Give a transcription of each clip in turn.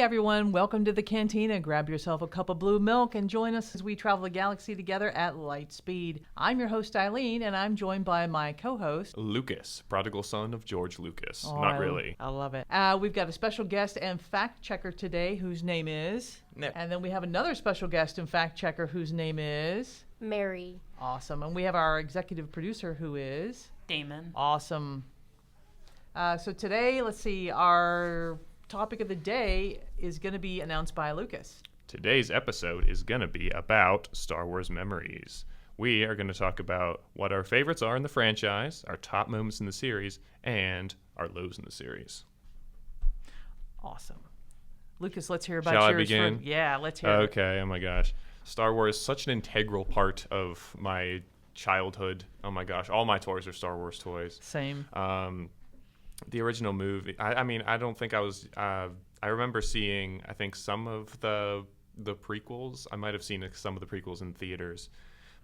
everyone. Welcome to the Cantina. Grab yourself a cup of blue milk and join us as we travel the galaxy together at light speed. I'm your host, Eileen, and I'm joined by my co-host, Lucas, prodigal son of George Lucas. Oh, Not really. I love it. We've got a special guest and fact checker today whose name is... Nick. And then we have another special guest and fact checker whose name is... Mary. Awesome. And we have our executive producer who is... Damon. Awesome. So today, let's see, our topic of the day is going to be announced by Lucas. Today's episode is going to be about Star Wars memories. We are going to talk about what our favorites are in the franchise, our top moments in the series, and our lows in the series. Awesome. Lucas, let's hear about Shall yours. I begin? Yeah, let's hear it. Okay, oh my gosh. Star Wars is such an integral part of my childhood. Oh my gosh, all my toys are Star Wars toys. Same. The original movie, I don't think I was, I remember seeing, I think, some of the prequels. I might have seen some of the prequels in theaters,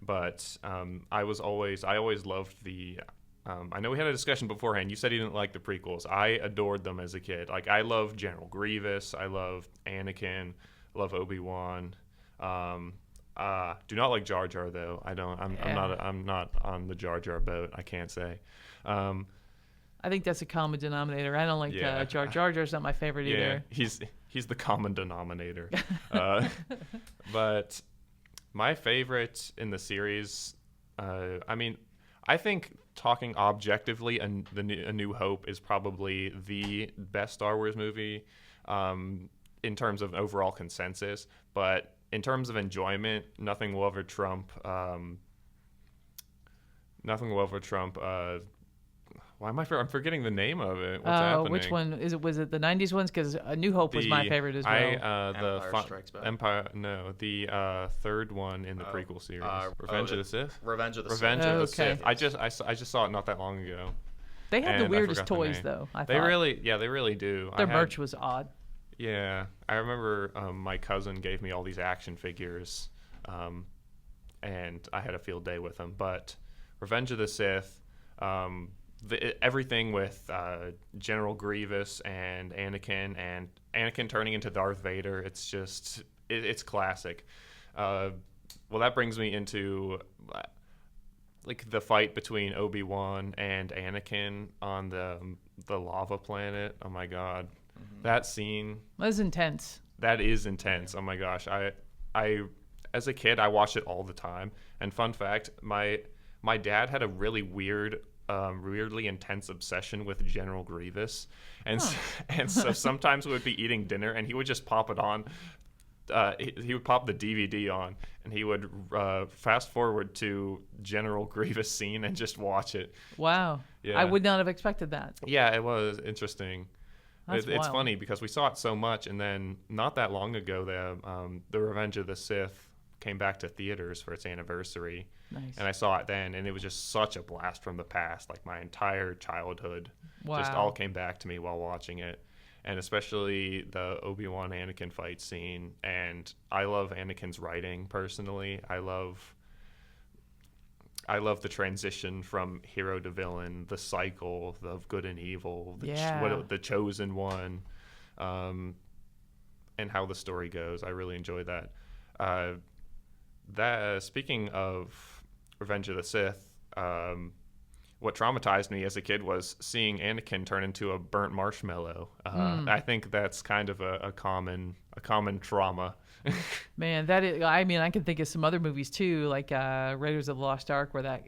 but I always loved I know we had a discussion beforehand. You said you didn't like the prequels. I adored them as a kid. Like, I loved General Grievous. I loved Anakin. I love Obi-Wan. Do not like Jar Jar, though. I'm not on the Jar Jar boat, I can't say. I think that's a common denominator. I don't like Jar Jar. Jar's not my favorite either. He's the common denominator. But my favorite in the series, I think talking objectively, A New Hope is probably the best Star Wars movie in terms of overall consensus. But in terms of enjoyment, nothing will ever trump. Why am I'm forgetting the name of it? What's happening? Which one is it? Was it the '90s ones? Because A New Hope was my favorite as well. Empire Strikes Back. The third one in the prequel series, Revenge of the Sith. Revenge of the Sith. I just saw it not that long ago. They have the and weirdest I forgot the toys, name. though. I They thought. really do. Their merch was odd. Yeah, I remember my cousin gave me all these action figures, and I had a field day with them. But Revenge of the Sith. Everything with General Grievous and Anakin turning into Darth Vader, it's classic. Well, that brings me into like the fight between Obi-Wan and Anakin on the lava planet. Oh my God, that scene. That was intense. That is intense. Oh my gosh, I as a kid I watched it all the time. And fun fact, my dad had a really weirdly intense obsession with General Grievous, and so sometimes we would be eating dinner and he would just pop it on. He would pop the DVD on and he would fast forward to General Grievous scene and just watch it. Wow. Yeah. I would not have expected that. Yeah, it was interesting. That's It's wild. funny because we saw it so much, and then not that long ago, the Revenge of the Sith came back to theaters for its anniversary. Nice. And I saw it then, and it was just such a blast from the past. Like, my entire childhood just Wow. all came back to me while watching it. And especially the Obi-Wan Anakin fight scene. And I love Anakin's writing, personally. I love the transition from hero to villain, the cycle of good and evil, the chosen one, and how the story goes. I really enjoy that. Speaking of Revenge of the Sith, what traumatized me as a kid was seeing Anakin turn into a burnt marshmallow. I think that's kind of a common trauma. Man, that is. I mean, I can think of some other movies too, like Raiders of the Lost Ark, where that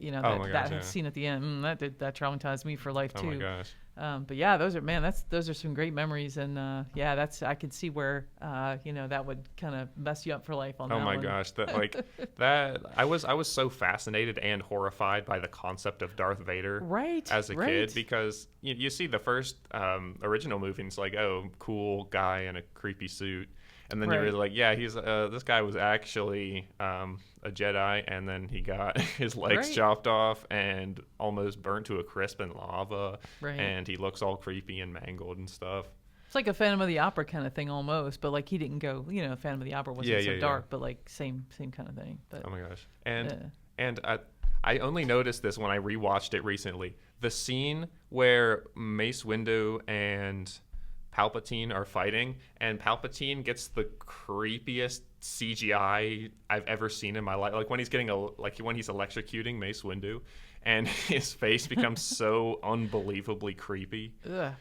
scene at the end that traumatized me for life too. Oh my gosh. But yeah, those are some great memories, and I could see where that would kind of mess you up for life on that Oh my one. gosh, that I was so fascinated and horrified by the concept of Darth Vader as a kid, because you see the first original movie and it's like, oh, cool guy in a creepy suit. And then you're really like, yeah, he's this guy was actually a Jedi, and then he got his legs chopped off and almost burnt to a crisp in lava, and he looks all creepy and mangled and stuff. It's like a Phantom of the Opera kind of thing almost, but like he didn't go, Phantom of the Opera wasn't so dark, but like same kind of thing. But, oh my gosh. And I only noticed this when I rewatched it recently. The scene where Mace Windu and Palpatine are fighting, and Palpatine gets the creepiest CGI I've ever seen in my life. Like when he's when he's electrocuting Mace Windu, and his face becomes so unbelievably creepy. Ugh.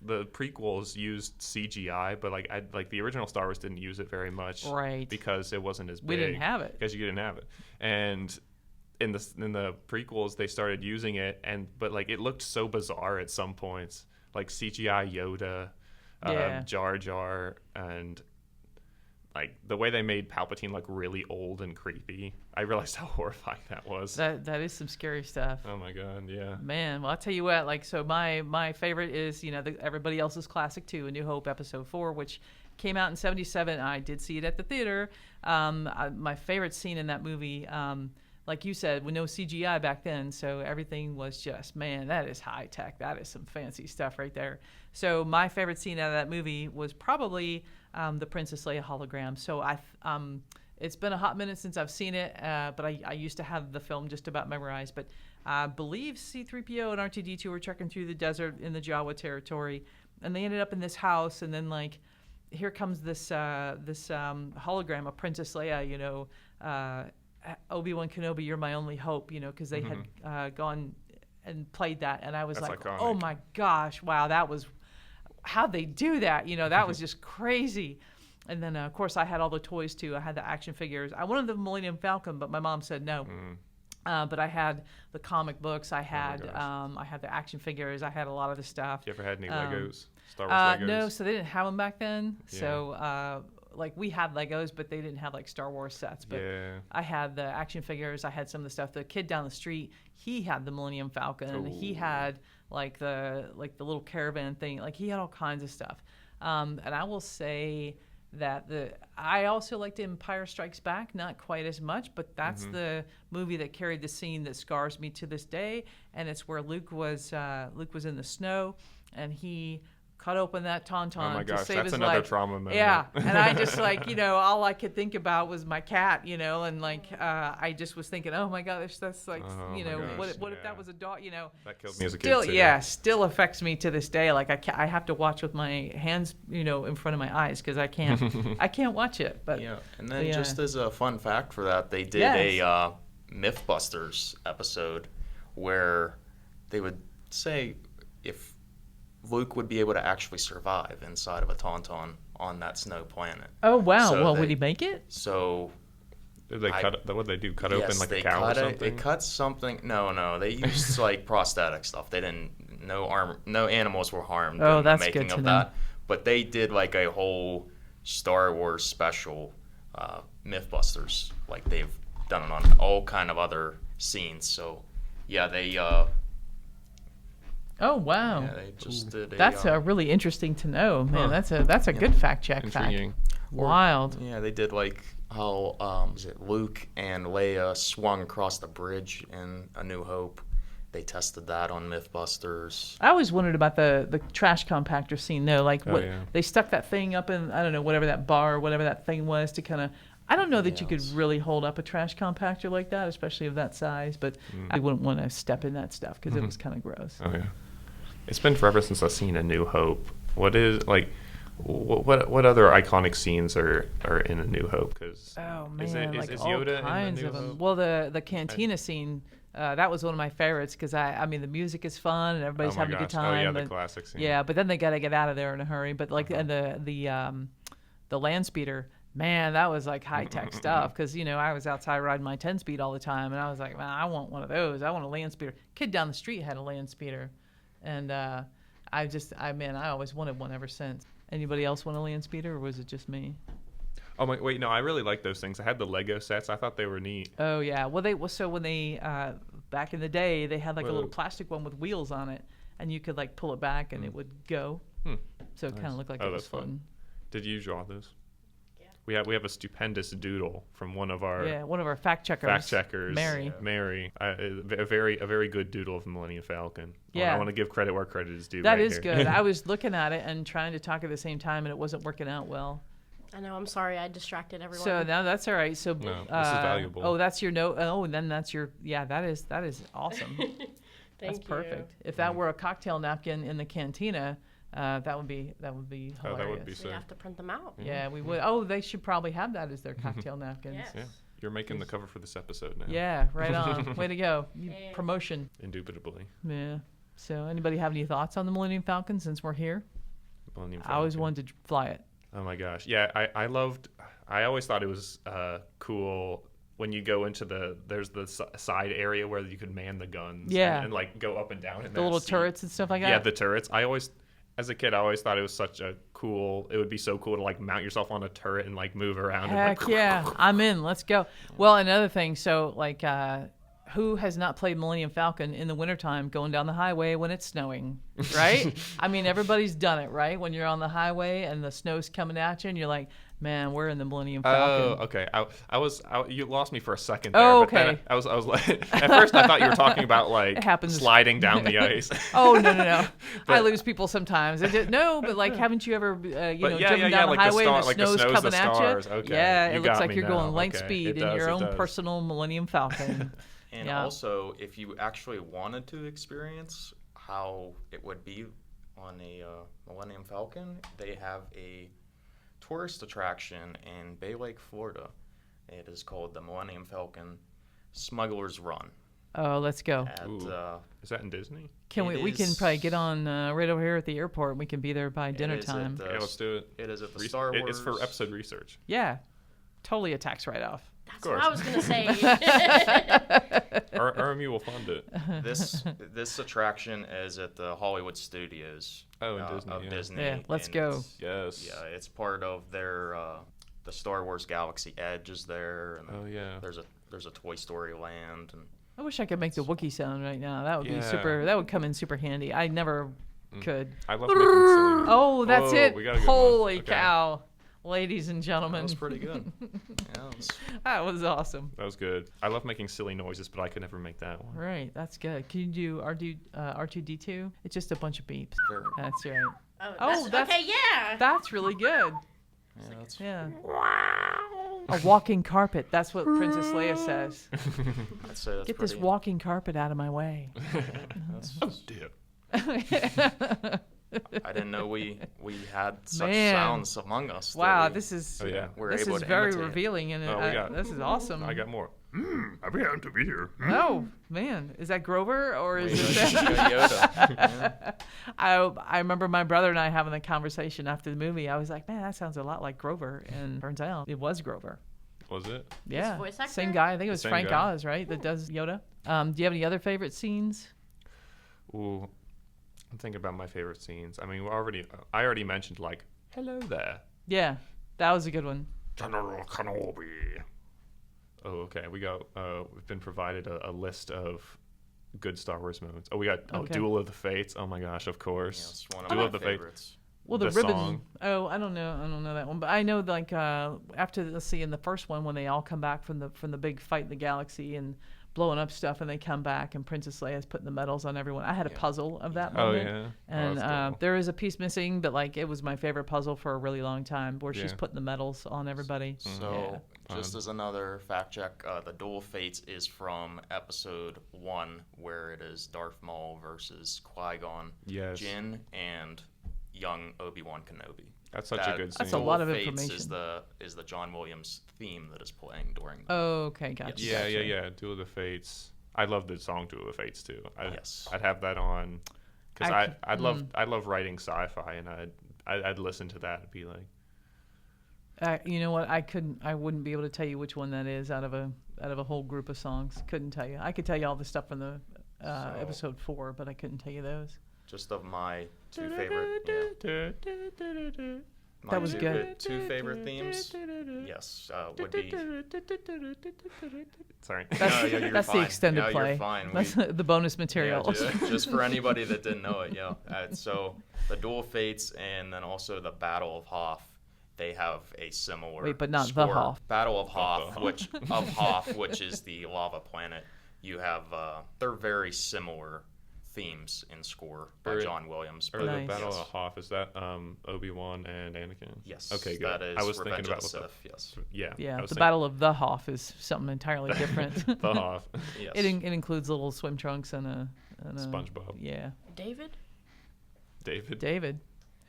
The prequels used CGI, but the original Star Wars didn't use it very much, right? Because it wasn't as big. We didn't have it because you didn't have it, and in the prequels they started using it, but it looked so bizarre at some points, like CGI Yoda, Jar Jar, and like the way they made Palpatine look really old and creepy. I realized how horrifying that was. That is some scary stuff. Oh my god, yeah. Man, well I'll tell you what. So my favorite is everybody else's classic too, A New Hope Episode 4, which came out in '77. I did see it at the theater. My favorite scene in that movie. Like you said, with no CGI back then, so everything was just, man, that is high tech. That is some fancy stuff right there. So my favorite scene out of that movie was probably the Princess Leia hologram. So it's been a hot minute since I've seen it, but I used to have the film just about memorized. But I believe C-3PO and R2-D2 were trekking through the desert in the Jawa territory, and they ended up in this house, and then here comes this hologram of Princess Leia, Obi-Wan Kenobi, you're my only hope, because they had gone and played that, and I was That's like, iconic. Oh my gosh, wow, that was, how'd they do that? That was just crazy. And then of course I had all the toys too. I had the action figures. I wanted the Millennium Falcon, but my mom said no. But I had the comic books. I had the action figures. I had a lot of the stuff. You ever had any Legos? Star Wars Legos? No, so they didn't have them back then. Yeah. So we had Legos, but they didn't have Star Wars sets. But yeah. I had the action figures. I had some of the stuff. The kid down the street, he had the Millennium Falcon. Ooh. He had the little caravan thing. He had all kinds of stuff. And I will say that I also liked Empire Strikes Back, not quite as much, but that's the movie that carried the scene that scars me to this day. And it's where Luke was in the snow, and he cut open that tauntaun oh my gosh, to save that's his another life. trauma moment. Yeah, and I just all I could think about was my cat, and I just was thinking, oh my gosh, that's my gosh, what if that was a dog, That killed me as a kid Still, too. yeah, still affects me to this day. I have to watch with my hands, in front of my eyes because I can't watch it. But yeah, and then just as a fun fact for that, they did a Mythbusters episode where they would say if Luke would be able to actually survive inside of a tauntaun on that snow planet. Oh wow! So would he make it? So did they cut? What did they do? Cut open a cow or something? They cut something. No. They used prosthetic stuff. They didn't. No animals were harmed in the making of that. But they did a whole Star Wars special, Mythbusters. They've done it on all kind of other scenes. So yeah, they. Oh wow! Yeah, they just did. That's really interesting to know, man. That's a good fact check. Intriguing. Fact. Wild. Yeah, they did how Luke and Leia swung across the bridge in A New Hope. They tested that on Mythbusters. I always wondered about the trash compactor scene though. They stuck that thing up in, I don't know, whatever that bar or whatever that thing was to kind of. I don't know that you could really hold up a trash compactor like that, especially of that size. But I wouldn't want to step in that stuff because it was kind of gross. Oh yeah. It's been forever since I've seen A New Hope. What is what other iconic scenes are in A New Hope? Cause oh man, is all Yoda kinds in The of New them. Hope? Well, the Cantina scene, that was one of my favorites because I mean the music is fun and everybody's having a good time. Oh yeah, but, the classic scene. Yeah, but then they got to get out of there in a hurry. But and the land speeder. Man, that was high tech stuff because I was outside riding my 10-speed all the time, and I was like, man, I want one of those. I want a land speeder. Kid down the street had a land speeder, and I always wanted one ever since. Anybody else want a land speeder, or was it just me? Oh my, wait, no, I really like those things. I had the Lego sets. I thought they were neat. Oh yeah, well when they back in the day they had a little plastic one with wheels on it, and you could pull it back and it would go. So it kind of looked like it was fun. Did you draw those? We have a stupendous doodle from one of our fact checkers. Mary. A very good doodle of the Millennium Falcon. Yeah. I want to give credit where credit is due. That is good. I was looking at it and trying to talk at the same time, and it wasn't working out well. I know. I'm sorry. I distracted everyone. So now that's all right. So no, this is valuable. Oh, that's your note. Oh, and then that's your. Yeah, that is awesome. That's Thank perfect. you. If that were a cocktail napkin in the cantina, that would be hilarious. Oh, that would be We sick. have to print them out. Yeah, we would. Oh, they should probably have that as their cocktail napkins. Yes. Yeah, you're making the cover for this episode now. Yeah, right on. Way to go. Yeah. Promotion. Indubitably. Yeah. So, anybody have any thoughts on the Millennium Falcon since we're here? Millennium I always Falcon. wanted to fly it. Oh my gosh. Yeah, I always thought it was cool when you go into there's the side area where you could man the guns. Yeah. And like go up and down in The that little seat. turrets and stuff like that. Yeah, the turrets. As a kid, I always thought it was it would be so cool to like mount yourself on a turret and like move around. Heck and, like, yeah, I'm in. Let's go. Well, another thing. So, like, who has not played Millennium Falcon in the wintertime going down the highway when it's snowing, right? I mean, everybody's done it, right? When you're on the highway and the snow's coming at you and you're like, man, we're in the Millennium Falcon. Oh, okay. You lost me for a second there. Oh, but then okay. I was like, at first I thought you were talking about like It happens. sliding down the ice. Oh, no. I lose people sometimes. No, but like, haven't you ever, driven down the like highway and the like the snow's snow's coming the at stars. you? Okay. Yeah, You it looks got like me you're now. going light Okay. speed It in does, your it own does. personal Millennium Falcon. And Yeah. also, if you actually wanted to experience how it would be on a Millennium Falcon, they have a tourist attraction in Bay Lake, Florida. It is called the Millennium Falcon Smuggler's Run. Oh, let's go. At, Ooh. Is that in Disney? Can we? it We can is- probably get on right over here at the airport. And we can be there by dinner is at time. the- Yeah, let's do it. It is at the Re- Star Wars. It's for episode research. Yeah, totally a tax write-off. That's course. what I was gonna say. RMU will fund it. This attraction is at the Hollywood Studios. Oh, in Disney, Of yeah. Disney. Yeah, let's and go. it's- Yes. Yeah, it's part of their the Star Wars Galaxy Edge is there, and Oh yeah. there's a Toy Story Land, and I wish I could make the Wookiee sound right now. That would be Yeah. super. That would come in super handy. I never could. I love making silly. Oh, that's Whoa, it. we got a good one. Holy Okay. cow, ladies and that gentlemen. was pretty good. Yeah, it was- That was awesome. That was good. I love making silly noises, but I could never make that one. Right, that's good. Can you do R2D2? It's just a bunch of beeps. very- That's right. Oh, that's- okay. Yeah. That's really good. yeah, that's Yeah. A walking carpet. That's what Princess Leia says. I'd say that's Get pretty, this walking carpet out of my way. that's- Oh dear. I didn't know we had such Man. sounds among us. that Wow, we- this is Oh yeah. we're this able is to very imitate. revealing, and Oh, we got- this is awesome. I got more. I'm happy to be here. Oh man, is that Grover or We is it? just got Yoda. Yeah. I remember my brother and I having the conversation after the movie. I was like, man, that sounds a lot like Grover, and turns out it was Grover. Was it? Yeah, voice actor? same guy. I think it was Same Frank guy. Oz, right? That does Yoda. Do you have any other favorite scenes? Ooh, I'm thinking about my favorite scenes. I mean, I already mentioned like, hello there, Yeah, that was a good one. General Kenobi. Oh, okay. We've been provided a list of good Star Wars moments. Oh, we got Okay. Duel of the Fates. Oh my gosh, of Yeah, course. it's one of Duel my of the Fates. favorites. Well, the The ribbon. song. Oh, I don't know that one, but I know like after let's see in the first one when they all come back from the big fight in the galaxy and blowing up stuff, and they come back and Princess Leia's putting the medals on everyone. I had a Yeah. puzzle of that Oh moment. yeah. And that's cool. there is a piece missing, but like it was my favorite puzzle for a really long time, where she's Yeah. putting the medals on everybody. So, Yeah. just as another fact check, the Duel of Fates is from Episode 1, where it is Darth Maul versus Qui-Gon Yes. Jinn and young Obi-Wan Kenobi. That's such a good scene. That's a Duel lot of Fates information. Is the John Williams theme that is playing during the Oh, okay, gotcha. Yeah, gotcha. yeah. Duel of the Fates. I love the song Duel of the Fates too. Yes. I'd have that on because I I love writing sci-fi, and I'd listen to that and be like, You know what? I wouldn't be able to tell you which one that is out of a whole group of songs. Couldn't tell you. I could tell you all the stuff from the episode 4, but I couldn't tell you those. just of my two favorite. Yeah, That was good. Two favorite themes. Yes, would be. sorry. That's, No, you're that's the fine. extended No, play. You're fine. That's the bonus material. Yeah, just for anybody that didn't know it, yeah. So the Duel of Fates and then also the Battle of Hoth, they have a similar. Wait, but not the score. Hoth. Battle of Hoth, the which is the lava planet. You have they're very similar themes in score by Or- John Williams. Or But the Nice. Battle yes. of Hoth, is that Obi-Wan and Anakin? Yes. Okay, good. That is I was Revenge thinking of about the what Sith. Yes. yeah. Yeah, I the was thinking- Battle of the Hoth is something entirely different. the Hoth. Yes. It includes little swim trunks and a SpongeBob. Yeah, David? David. David.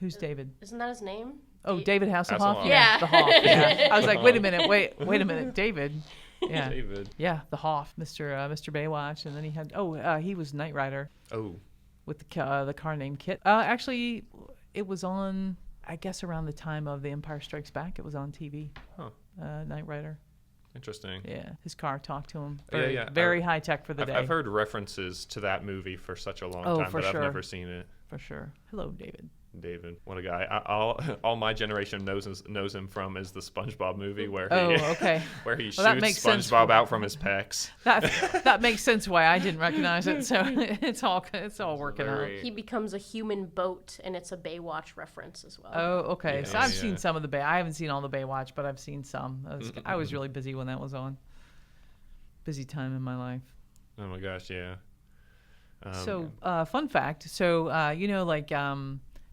Who's David? Isn't that his name? Oh, David Hasselhoff. Hasselhoff. Yeah. The Hoff. Yeah. I was like, wait a minute, wait a minute, David. Yeah, David. yeah, the Hoff, Mr. Baywatch, and then he had he was Knight Rider Oh, with the car named Kit. Actually, it was on, I guess, around the time of The Empire Strikes Back. It was on TV. Huh. Knight Rider. interesting. Yeah, his car talked to him. Yeah, Very, yeah. very high tech for the day. I've heard references to that movie for such a long Oh, time, for but sure. I've never seen it. For sure. Hello, David. David, what a guy! All my generation knows him from is the SpongeBob movie where he, Oh, okay. where he Well, that shoots makes sense. SpongeBob out from his pecs. That makes sense why I didn't recognize it. So it's all working out. very- He becomes a human boat, and it's a Baywatch reference as well. Oh, okay. Yeah, So I've yeah. seen some of the Bay. I haven't seen all the Baywatch, but I've seen some. I was really busy when that was on. Busy time in my life. Oh my gosh, yeah. So, fun fact. So, like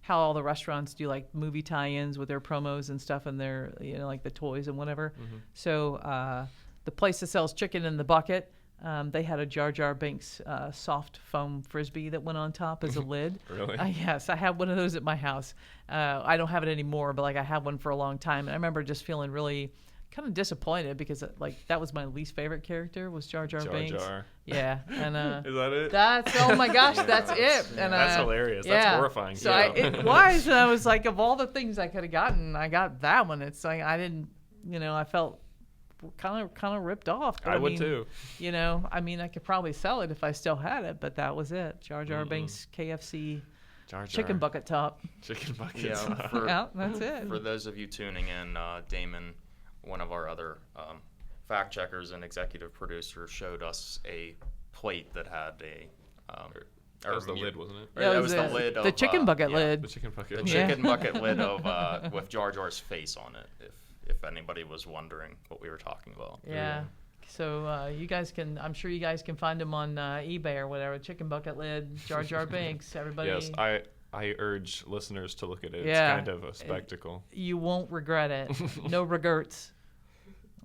how all the restaurants do like movie tie-ins with their promos and stuff, and their like the toys and whatever. So, the place that sells chicken in the bucket, they had a Jar Jar Binks soft foam frisbee that went on top as a lid. Really? Yes, I have one of those at my house. I don't have it anymore, but like I had one for a long time, and I remember just feeling really kind of disappointed because like that was my least favorite character was Jar Jar Jar Binks. Jar. Yeah, and Is that it? that's oh my gosh, Yeah, that's it. And That's hilarious. That's horrifying, So too. it was, and I was like, of all the things I could have gotten, I got that one. It's like I didn't, I felt kind of ripped off. But I would mean, too. I mean, I could probably sell it if I still had it, but that was it. Jar Jar Binks KFC Jar Jar. chicken bucket top. Chicken buckets. Yeah, for, Yeah, that's it. for those of you tuning in, Damon, one of our other fact checkers and executive producers, showed us a plate that had a. That was the lid, wasn't it? Or that was the lid of the chicken bucket yeah, lid. The chicken bucket. The lid. chicken bucket lid of with Jar Jar's face on it. If anybody was wondering what we were talking about. Yeah. So you guys can, I'm sure you guys can find them on eBay or whatever. Chicken bucket lid, Jar Jar Binks. Everybody. Yes, I urge listeners to look at it. Yeah. It's kind of a spectacle. You won't regret it. No regrets.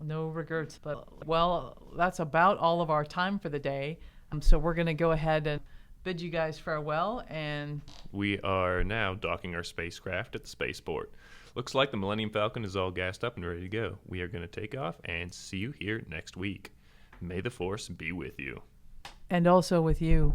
No regrets. But well, that's about all of our time for the day. So we're gonna go ahead and bid you guys farewell. And We are now docking our spacecraft at the spaceport. Looks like the Millennium Falcon is all gassed up and ready to go. We are going to take off and see you here next week. May the Force be with you. also with you.